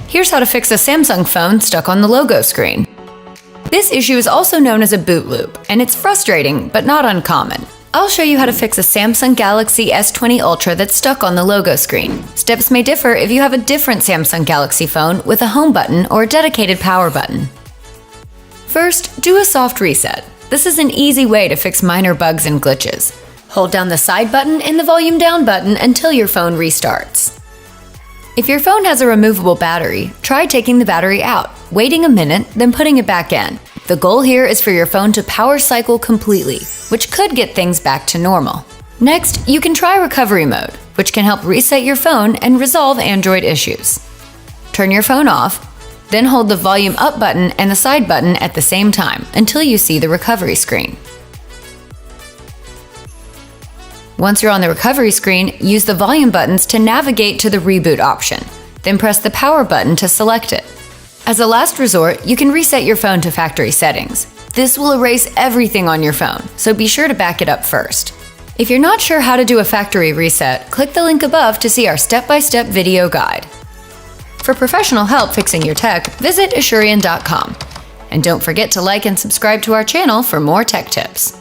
Here's how to fix a Samsung phone stuck on the logo screen. This issue is also known as a boot loop, and it's frustrating, but not uncommon. I'll show you how to fix a Samsung Galaxy S20 Ultra that's stuck on the logo screen. Steps may differ if you have a different Samsung Galaxy phone with a home button or a dedicated power button. First, do a soft reset. This is an easy way to fix minor bugs and glitches. Hold down the side button and the volume down button until your phone restarts. If your phone has a removable battery, try taking the battery out, waiting a minute, then putting it back in. The goal here is for your phone to power cycle completely, which could get things back to normal. Next, you can try recovery mode, which can help reset your phone and resolve Android issues. Turn your phone off, then hold the volume up button and the side button at the same time until you see the recovery screen. Once you're on the recovery screen, use the volume buttons to navigate to the reboot option, then press the power button to select it. As a last resort, you can reset your phone to factory settings. This will erase everything on your phone, so be sure to back it up first. If you're not sure how to do a factory reset, click the link above to see our step-by-step video guide. For professional help fixing your tech, visit Asurion.com. And don't forget to like and subscribe to our channel for more tech tips.